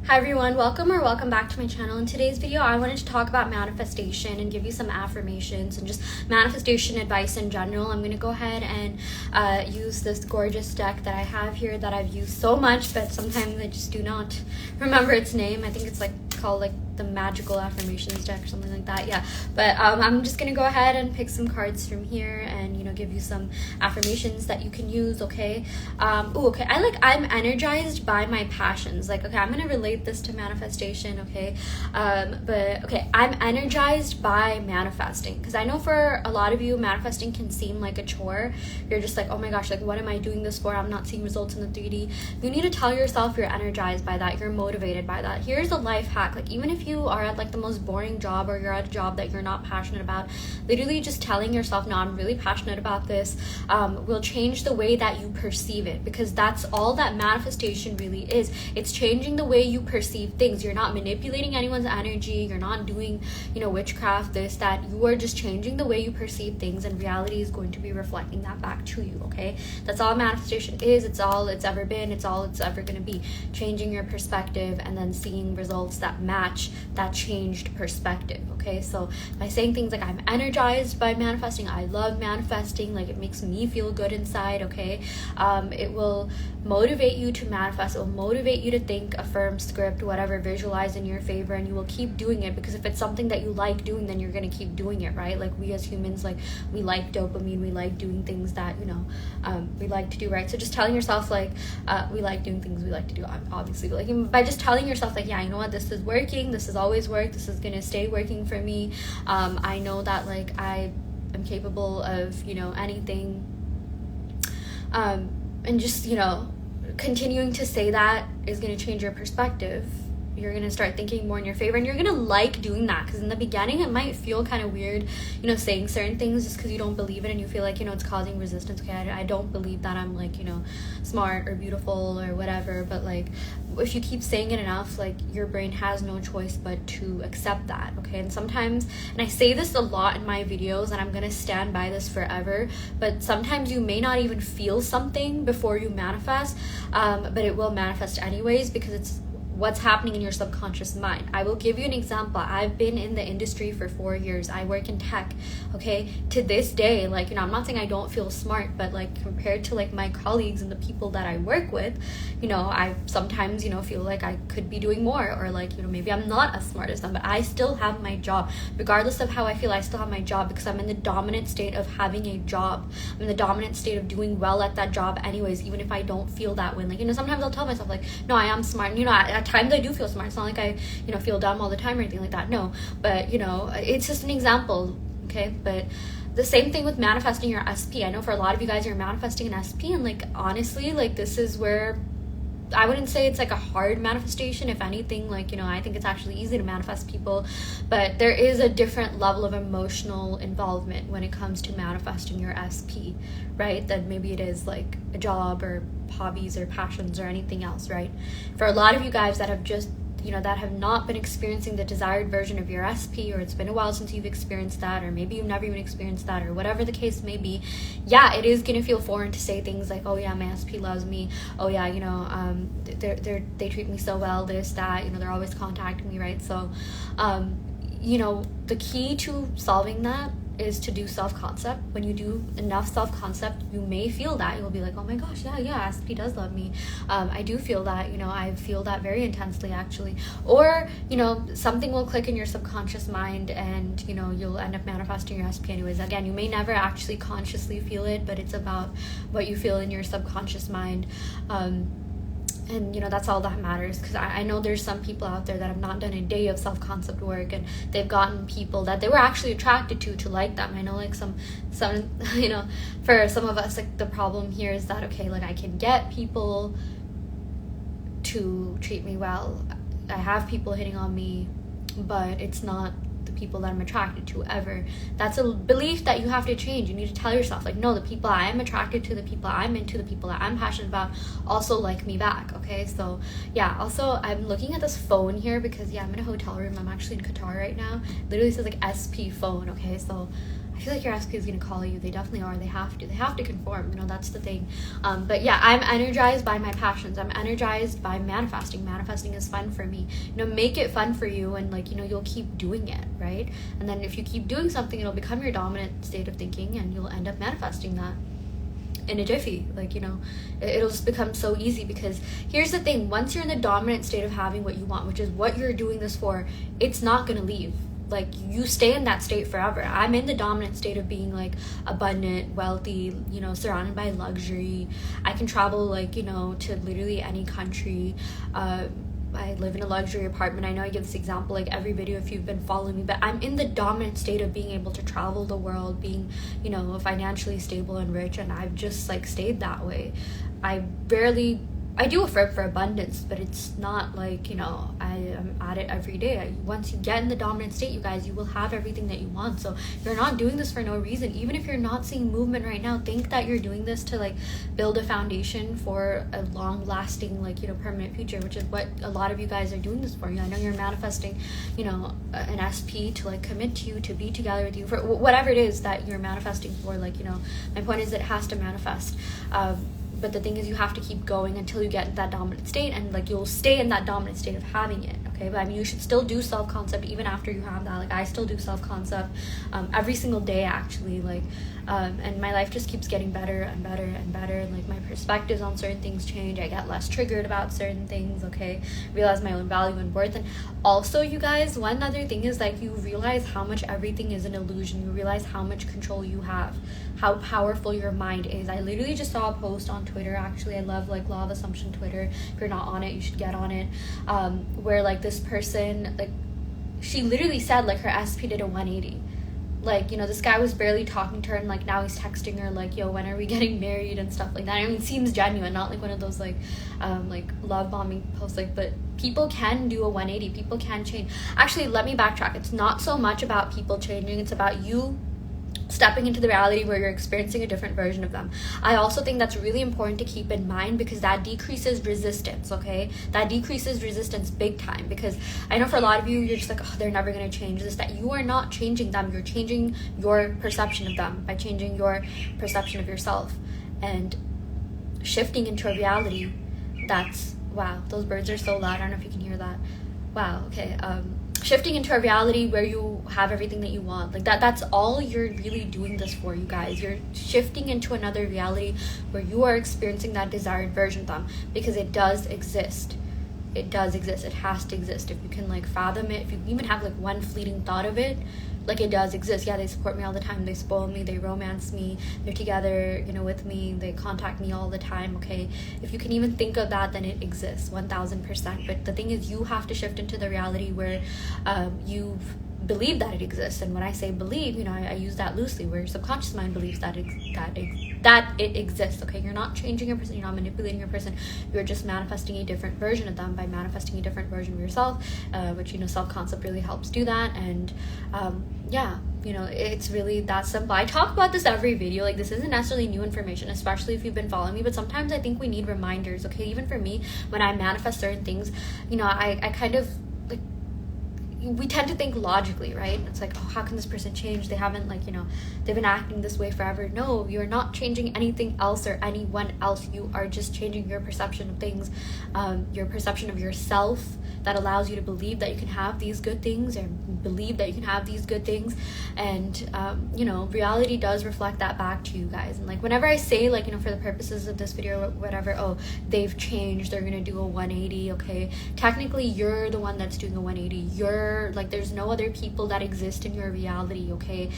Hi everyone, welcome back to my channel. In today's video, I wanted to talk about manifestation and give you some affirmations and just manifestation advice in general. I'm going to go ahead and use this gorgeous deck that I have here that I've used so much, but sometimes I just do not remember its name. I think it's called the magical affirmations deck or something like that. Yeah, but I'm just gonna go ahead and pick some cards from here and give you some affirmations that you can use. Okay. Okay, I'm energized by my passions. Okay, I'm gonna relate this to manifestation. Okay. But okay, I'm energized by manifesting, because I know for a lot of you manifesting can seem like a chore. You're just like, oh my gosh, what am I doing this for? I'm not seeing results in the 3D. You need to tell yourself you're energized by that, you're motivated by that. Here's a life hack. Even if you are at the most boring job, or you're at a job that you're not passionate about, literally just telling yourself, no, I'm really passionate about this, will change the way that you perceive it, because that's all that manifestation really is. It's changing the way you perceive things. You're not manipulating anyone's energy, you're not doing witchcraft, this, that. You are just changing the way you perceive things, and reality is going to be reflecting that back to you. Okay, that's all manifestation is. It's all it's ever been. It's all it's ever going to be. Changing your perspective and then seeing results that match that changed perspective. Okay, so by saying things like I'm energized by manifesting, I love manifesting, it makes me feel good inside. Okay, it will motivate you to manifest. It will motivate you to think, affirm, script, whatever, visualize in your favor, and you will keep doing it, because if it's something that you like doing, then you're going to keep doing it, right? We as humans, we like dopamine, we like doing things that we like to do, right? So just telling yourself we like doing things we like to do, obviously, but by just telling yourself yeah, you know what, this is working, this has always worked, this is going to stay working for me. I know that I am capable of anything, and just continuing to say that is going to change your perspective. You're going to start thinking more in your favor, and you're going to like doing that, because in the beginning it might feel kind of weird saying certain things just because you don't believe it, and you feel it's causing resistance. Okay, I don't believe that I'm smart or beautiful or whatever, but if you keep saying it enough, your brain has no choice but to accept that. Okay, and sometimes, and I say this a lot in my videos, and I'm gonna stand by this forever, but sometimes you may not even feel something before you manifest, but it will manifest anyways, because it's what's happening in your subconscious mind. I will give you an example. I've been in the industry for 4 years. I work in tech. Okay, to this day, I'm not saying I don't feel smart, but compared to my colleagues and the people that I work with, I sometimes feel I could be doing more, or maybe I'm not as smart as them, but I still have my job. Regardless of how I feel, I still have my job, because I'm in the dominant state of having a job. I'm in the dominant state of doing well at that job anyways, even if I don't feel that way. Sometimes I'll tell myself no, I am smart, and at times I do feel smart. It's not I feel dumb all the time or anything like that, no, but it's just an example. Okay, but the same thing with manifesting your SP. I know for a lot of you guys, you're manifesting an SP, and honestly, this is where I wouldn't say it's a hard manifestation. If anything, I think it's actually easy to manifest people, but there is a different level of emotional involvement when it comes to manifesting your SP, right? Than maybe it is a job or hobbies or passions or anything else, right? For a lot of you guys that have just that have not been experiencing the desired version of your SP, or it's been a while since you've experienced that, or maybe you've never even experienced that, or whatever the case may be, yeah, it is going to feel foreign to say things oh yeah, my SP loves me, oh yeah, they treat me so well, this, that, they're always contacting me, right? So the key to solving that is to do self-concept. When you do enough self-concept, you may feel that. You'll be oh my gosh, yeah, SP does love me. I do feel that, I feel that very intensely, actually. Or, something will click in your subconscious mind, and, you'll end up manifesting your SP anyways. Again, you may never actually consciously feel it, but it's about what you feel in your subconscious mind. And that's all that matters, because I know there's some people out there that have not done a day of self-concept work, and they've gotten people that they were actually attracted to like them. I know some for some of us, the problem here is that, okay, I can get people to treat me well, I have people hitting on me, but it's not the people that I'm attracted to ever. That's a belief that you have to change. You need to tell yourself no, the people I am attracted to, the people I'm into, the people that I'm passionate about also like me back. Okay, so yeah, also I'm looking at this phone here because I'm in a hotel room. I'm actually in Qatar right now. It literally says SP phone. Okay, so I feel like your SP is going to call you. They definitely are. They have to conform, you know, that's the thing. But yeah, I'm energized by my passions. I'm energized by manifesting is fun for me. You know, make it fun for you, and like, you know, you'll keep doing it, right? And then if you keep doing something, it'll become your dominant state of thinking, and you'll end up manifesting that in a jiffy. Like, you know, it'll just become so easy, because here's the thing, once you're in the dominant state of having what you want, which is what you're doing this for, it's not going to leave. Like, you stay in that state forever. I'm in the dominant state of being like abundant, wealthy, you know, surrounded by luxury. I can travel, like, you know, to literally any country. I live in a luxury apartment. I know I give this example like every video if you've been following me, but I'm in the dominant state of being able to travel the world, being, you know, financially stable and rich, and I've just like stayed that way. I do affirm for abundance, but it's not like, you know, I am at it every day. Once you get in the dominant state, you guys, you will have everything that you want. So you're not doing this for no reason. Even if you're not seeing movement right now, think that you're doing this to like build a foundation for a long lasting, like, you know, permanent future, which is what a lot of you guys are doing this for. I know you're manifesting, you know, an SP to like commit to you, to be together with you, for whatever it is that you're manifesting for. Like, you know, my point is that it has to manifest. But the thing is, you have to keep going until you get in that dominant state, and like you'll stay in that dominant state of having it. Okay, but I mean, you should still do self-concept even after you have that. Like, I still do self-concept every single day, actually. Like, and my life just keeps getting better and better and better. And like, my perspectives on certain things change. I get less triggered about certain things. Okay, realize my own value and worth. And also, you guys, one other thing is like, you realize how much everything is an illusion. You realize how much control you have, how powerful your mind is. I literally just saw a post on Twitter, actually. I love like Law of Assumption Twitter. If you're not on it, you should get on it. Where like this person, like, she literally said like her SP did a 180. Like, you know, this guy was barely talking to her, and like now he's texting her like, yo, when are we getting married and stuff like that. I mean, it seems genuine, not like one of those like love bombing posts. Like, but people can do a 180. People can change. Actually, let me backtrack. It's not so much about people changing, it's about you stepping into the reality where you're experiencing a different version of them. I also think that's really important to keep in mind, because that decreases resistance. Okay, that decreases resistance big time, because I know for a lot of you, you're just like, oh, they're never going to change this. That you are not changing them, you're changing your perception of them by changing your perception of yourself and shifting into a reality that's, wow, those birds are so loud. I don't know if you can hear that. Wow. Okay. Shifting into a reality where you have everything that you want. Like, that's all you're really doing this for, you guys. You're shifting into another reality where you are experiencing that desired version of them, because it does exist. It does exist. It has to exist. If you can like fathom it, if you even have like one fleeting thought of it, like, it does exist. Yeah, they support me all the time. They spoil me. They romance me. They're together, you know, with me. They contact me all the time. Okay, if you can even think of that, then it exists 1000%. But the thing is, you have to shift into the reality where you believe that it exists. And when I say believe, you know, I use that loosely, where your subconscious mind believes that it exists. Okay, you're not changing your person, you're not manipulating your person, you're just manifesting a different version of them by manifesting a different version of yourself, which, you know, self-concept really helps do that. And yeah, you know, it's really that simple. I talk about this every video. Like, this isn't necessarily new information, especially if you've been following me, but sometimes I think we need reminders. Okay, even for me, when I manifest certain things, you know, I kind of like, we tend to think logically, right? It's like, oh, how can this person change? They haven't, like, you know, they've been acting this way forever. No, you're not changing anything else or anyone else. You are just changing your perception of things, your perception of yourself, that allows you to believe that you can have these good things, or believe that you can have these good things. And you know, reality does reflect that back to you guys. And like, whenever I say, like, you know, for the purposes of this video or whatever, oh, they've changed, they're gonna do a 180, okay, technically you're the one that's doing a 180. You're like, there's no other people that exist in your reality. Okay,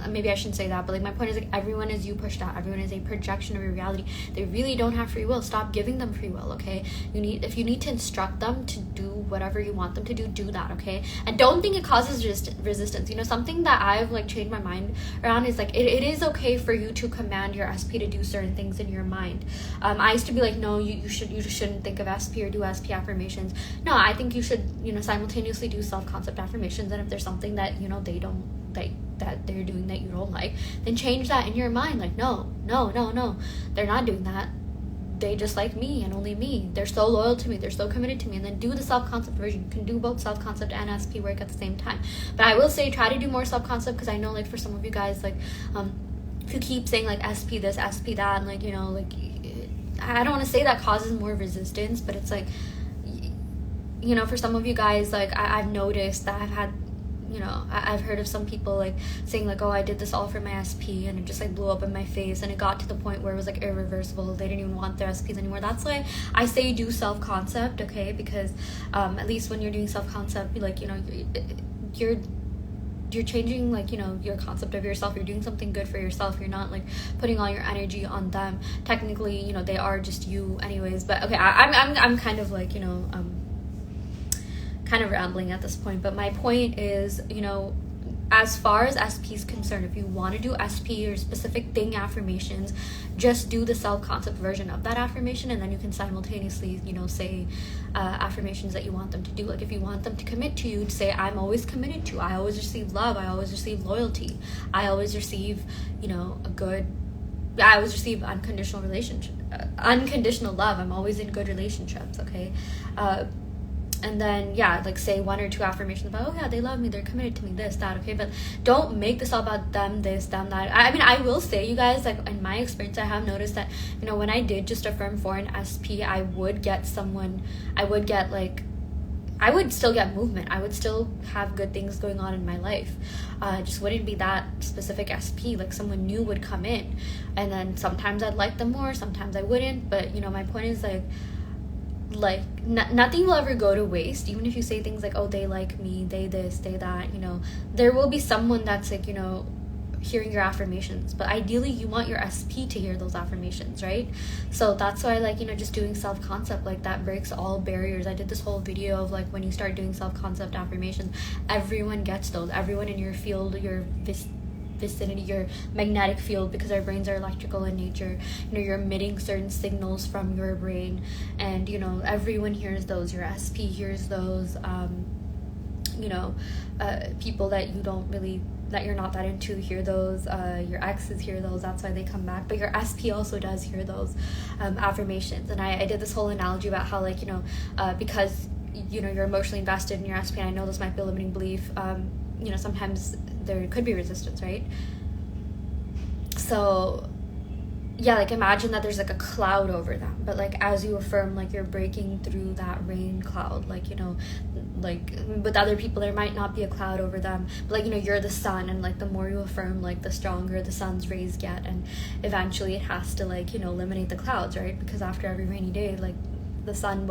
maybe I shouldn't say that, but like, my point is, like, everyone is you pushed out. Everyone is a projection of your reality. They really don't have free will. Stop giving them free will. Okay, if you need to instruct them to do whatever you want them to do that. Okay, and don't think it causes resistance. You know, something that I've like changed my mind around is like, it is okay for you to command your SP to do certain things in your mind. I used to be like, no, you shouldn't think of SP or do SP affirmations. No, I think you should, you know, simultaneously do self-concept affirmations. And if there's something that, you know, they don't like, that they're doing that you don't like, then change that in your mind. Like, no, they're not doing that. they just like me and only me. They're so loyal to me. They're so committed to me. And then do the self-concept version. You can do both self-concept and SP work at the same time. But I will say try to do more self-concept, because I know like for some of you guys, like if you keep saying like SP this, SP that, and like, you know, like I don't want to say that causes more resistance, but it's like, you know, for some of you guys, like I've noticed that I've had, you know, I've heard of some people like saying like, oh, I did this all for my SP, and it just like blew up in my face, and it got to the point where it was like irreversible. They didn't even want their SPs anymore. That's why I say do self-concept, okay? Because at least when you're doing self-concept, like, you know, you're changing, like, you know, your concept of yourself. You're doing something good for yourself. You're not like putting all your energy on them. Technically, you know, they are just you anyways. But okay, I'm kind of like, you know, kind of rambling at this point. But my point is, you know, as far as SP is concerned, if you want to do SP or specific thing affirmations, just do the self-concept version of that affirmation, and then you can simultaneously, you know, say affirmations that you want them to do. Like if you want them to commit to you, say, I'm always committed to, I always receive love, I always receive loyalty, I always receive, you know, I always receive unconditional love, I'm always in good relationships, okay? And then, yeah, like say 1 or 2 affirmations about, oh yeah, they love me, they're committed to me, this, that, okay? But don't make this all about them, this, them, that. I mean, I will say, you guys, like in my experience, I have noticed that, you know, when I did just affirm for an SP, I would still get movement. I would still have good things going on in my life. Just wouldn't be that specific SP. Like someone new would come in, and then sometimes I'd like them more, sometimes I wouldn't. But, you know, my point is nothing will ever go to waste. Even if you say things like, oh, they like me, they this, they that, you know, there will be someone that's like, you know, hearing your affirmations. But ideally you want your SP to hear those affirmations, right? So that's why, like, you know, just doing self-concept, like that breaks all barriers. I did this whole video of like when you start doing self-concept affirmations, everyone gets those. Everyone in your field, your vicinity, your magnetic field, because our brains are electrical in nature, you know, you're emitting certain signals from your brain, and, you know, everyone hears those. Your SP hears those. You know, people that you're not that into hear those. Your exes hear those. That's why they come back. But your SP also does hear those affirmations. And I did this whole analogy about how, like, you know, because, you know, you're emotionally invested in your SP, and I know this might be a limiting belief, you know, sometimes there could be resistance, right? So yeah, like imagine that there's like a cloud over them, but like as you affirm, like you're breaking through that rain cloud. Like, you know, like with other people there might not be a cloud over them, but like, you know, you're the sun, and like the more you affirm, like the stronger the sun's rays get, and eventually it has to, like, you know, eliminate the clouds, right? Because after every rainy day, like the sun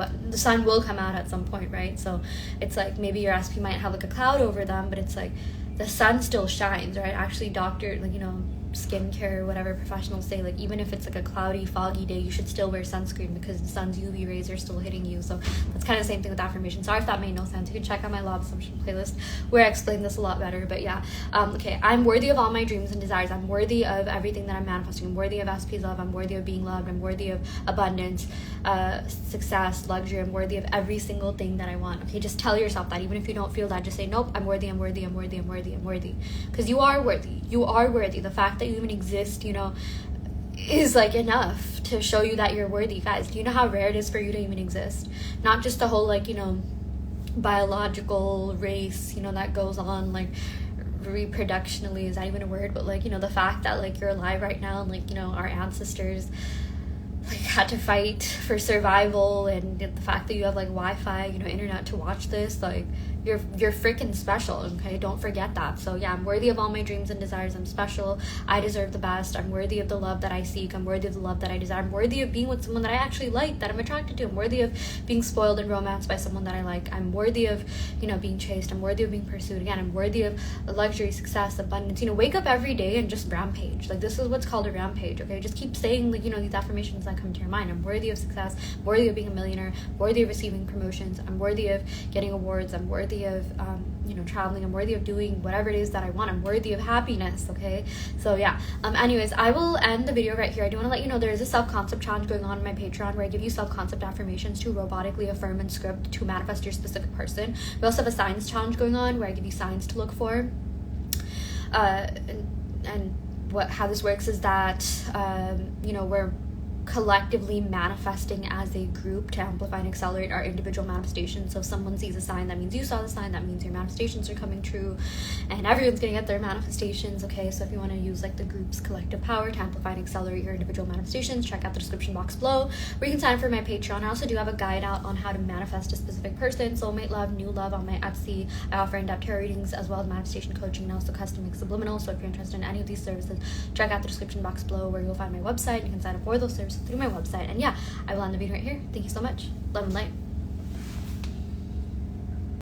will come out at some point, right? So it's like maybe your SP might have like a cloud over them, but it's like the sun still shines, right? Actually, like, you know, skincare, whatever professionals say, like even if it's like a cloudy, foggy day, you should still wear sunscreen because the sun's UV rays are still hitting you. So that's kind of the same thing with affirmation. Sorry if that made no sense. You can check out my law of assumption playlist where I explain this a lot better. But yeah, okay, I'm worthy of all my dreams and desires. I'm worthy of everything that I'm manifesting. I'm worthy of SP's love. I'm worthy of being loved. I'm worthy of abundance, success, luxury. I'm worthy of every single thing that I want. Okay, just tell yourself that. Even if you don't feel that, just say, nope, I'm worthy, I'm worthy, I'm worthy, I'm worthy, I'm worthy. Because you are worthy. You are worthy. The fact that you even exist, you know, is like enough to show you that you're worthy. Guys, do you know how rare it is for you to even exist? Not just the whole, like, you know, biological race, you know, that goes on, like reproductionally, is that even a word? But like, you know, the fact that like you're alive right now, and like, you know, our ancestors like had to fight for survival, and the fact that you have like Wi-Fi, you know, internet to watch this, like you're freaking special, okay? Don't forget that. So yeah, I'm worthy of all my dreams and desires. I'm special. I deserve the best. I'm worthy of the love that I seek. I'm worthy of the love that I desire. I'm worthy of being with someone that I actually like, that I'm attracted to. I'm worthy of being spoiled and romanced by someone that I like. I'm worthy of, you know, being chased. I'm worthy of being pursued. Again, I'm worthy of luxury, success, abundance. You know, wake up every day and just rampage. Like, this is what's called a rampage, okay? Just keep saying, like, you know, these affirmations that come to your mind. I'm worthy of success. I'm worthy of being a millionaire. I'm worthy of receiving promotions. I'm worthy of getting awards. I'm worthy of you know, traveling. I'm worthy of doing whatever it is that I want. I'm worthy of happiness, okay? So yeah, anyways, I will end the video right here. I do want to let you know there is a self-concept challenge going on my Patreon where I give you self-concept affirmations to robotically affirm and script to manifest your specific person. We also have a signs challenge going on where I give you signs to look for, and how this works is that you know, collectively manifesting as a group to amplify and accelerate our individual manifestations. So if someone sees a sign, that means you saw the sign, that means your manifestations are coming true, and everyone's gonna get their manifestations. Okay, so if you want to use like the group's collective power to amplify and accelerate your individual manifestations, check out the description box below where you can sign up for my Patreon. I also do have a guide out on how to manifest a specific person, soulmate love, new love, on my Etsy. I offer in-depth tarot readings as well as manifestation coaching and also custom Subliminal. So if you're interested in any of these services, check out the description box below where you'll find my website. You can sign up for those services through my website. And yeah, I will end the video right here. Thank you so much. Love and light.